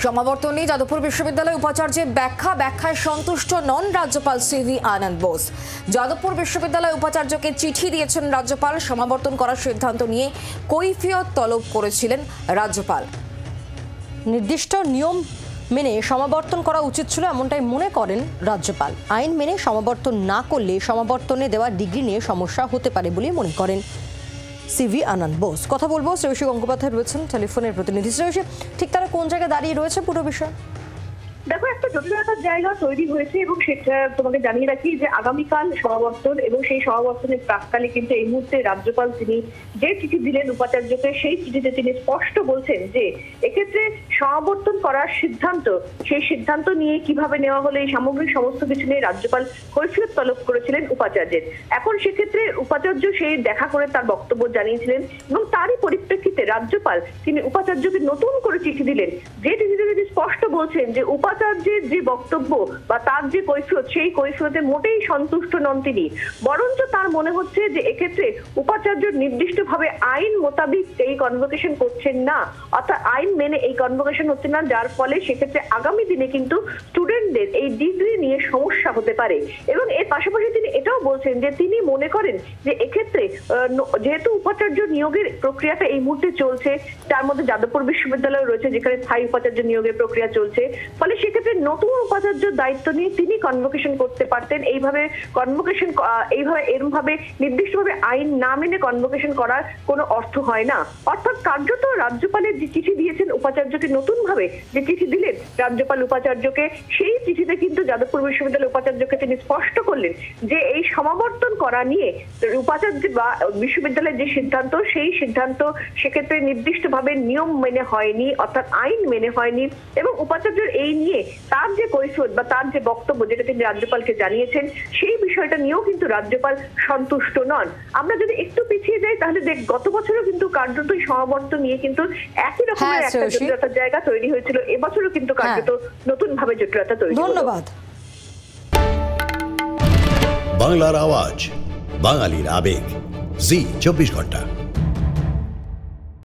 সমাবর্তন নিয়ে যাদবপুর বিশ্ববিদ্যালয় উপাচার্যের ব্যাখ্যায় সন্তুষ্ট নন রাজ্যপাল সিভি আনন্দ বোস। যাদবপুর বিশ্ববিদ্যালয় উপাচার্যকে চিঠি দিয়েছেন রাজ্যপাল। সমাবর্তন করার সিদ্ধান্ত নিয়ে কৈফিয়ত তলব করেছিলেন রাজ্যপাল। নির্দিষ্ট নিয়ম মেনে সমাবর্তন করা উচিত ছিল এমনটাই মনে করেন রাজ্যপাল। আইন মেনে সমাবর্তন না করলে সমাবর্তনে দেওয়া ডিগ্রি নিয়ে সমস্যা হতে পারে বলে মনে করেন সিভি আনন্দ বোস। কথা বলবো শ্রেয়সী গঙ্গোপাধ্যায় রয়েছেন টেলিফোনের প্রতিনিধি। শ্রেয়সী, ঠিক তারা কোন জায়গায় দাঁড়িয়ে রয়েছে পুরো বিষয়? দেখো, একটা জটিলতার জায়গা তৈরি হয়েছে এবং সেটা তোমাকে জানিয়ে রাখি যে আগামীকাল সমাবর্তন এবং সেই সমাবর্তনের প্রাককালে কিন্তু এই মুহূর্তে রাজ্যপাল তিনি যে চিঠি দিলেন উপাচার্যকে, সেই চিঠিতে তিনি স্পষ্ট বলছেন যে এক্ষেত্রে সমাবর্তন করার সিদ্ধান্ত, সেই সিদ্ধান্ত নিয়ে কিভাবে নেওয়া হলো এই সামগ্রিক সমস্ত কিছু নিয়ে রাজ্যপাল কৈফিয়ত তলব করেছিলেন উপাচার্যের। এখন সেক্ষেত্রে উপাচার্য সেই দেখা করে তার বক্তব্য জানিয়েছিলেন এবং তারই পরিপ্রেক্ষিতে রাজ্যপাল তিনি উপাচার্যকে নতুন করে চিঠি দিলেন, যে চিঠিতে তিনি স্পষ্ট বলছেন যে উপাচার্যের যে বক্তব্য বা তার যে কৈফিয়ত, সেই কৈফিয়তে মোটেই সন্তুষ্ট নন তিনি। বরঞ্চ তার মনে হচ্ছে যে এক্ষেত্রে উপাচার্য নির্দিষ্টভাবে আইন মোতাবিক এই কনভোকেশন করছেন না, অর্থাৎ আইন মেনে এই কনভোকেশন হচ্ছে না, যার ফলে সেক্ষেত্রে আগামী দিনে কিন্তু স্টুডেন্টদের এই ডিগ্রি নিয়ে সমস্যা হতে পারে। এবং এর পাশাপাশি তিনি এটাও বলছেন যে তিনি মনে করেন যে এক্ষেত্রে যেহেতু উপাচার্য নিয়োগের প্রক্রিয়াটা এই মুহূর্তে চলছে, তার মধ্যে যাদবপুর বিশ্ববিদ্যালয় রয়েছে যেখানে স্থায়ী উপাচার্য নিয়োগের প্রক্রিয়া চলছে, ফলে সেক্ষেত্রে নতুন উপাচার্য দায়িত্ব নিয়ে তিনি কনভোকেশন করতে পারতেন। এইভাবে কনভোকেশন এরমভাবে নির্দিষ্টভাবে আইন না মেনে কনভোকেশন করার কোনো অর্থ হয় না। অর্থাৎ কার্যত রাজ্যপালের যে চিঠি দিয়েছেন উপাচার্যকে, নতুন ভাবে যে চিঠি দিলেন রাজ্যপাল উপাচার্যকে, সেই চিঠিতে কিন্তু যাদবপুর বিশ্ববিদ্যালয় উপাচার্যকে তিনি স্পষ্ট করলেন যে এই সমাবর্তন করা নিয়ে উপাচার্য বা বিশ্ববিদ্যালয়ের যে সিদ্ধান্ত, সেই সিদ্ধান্ত সেক্ষেত্রে নির্দিষ্টভাবে নিয়ম মেনে হয়নি, অর্থাৎ আইন মেনে হয়নি। এবং উপাচার্যের এই নিয়ে তার যে কৈফিয়ত বা তার যে বক্তব্য যেটা তিনি রাজ্যপালকে জানিয়েছেন, সেই বিষয়টা নিয়েও কিন্তু রাজ্যপাল সন্তুষ্ট নন। আমরা যদি একটু পিছিয়ে যাই তাহলে গত বছরও কিন্তু কার্যত সমাবর্তন নিয়ে কিন্তু একই রকমের একটা জটিলতার জায়গা তৈরি হয়েছিল। এবছরও কিন্তু কার্যত নতুন ভাবে জটিলতা তৈরি। ধন্যবাদ। বাংলার আওয়াজ, বাঙালির আবেগ, জি 24 ঘন্টা।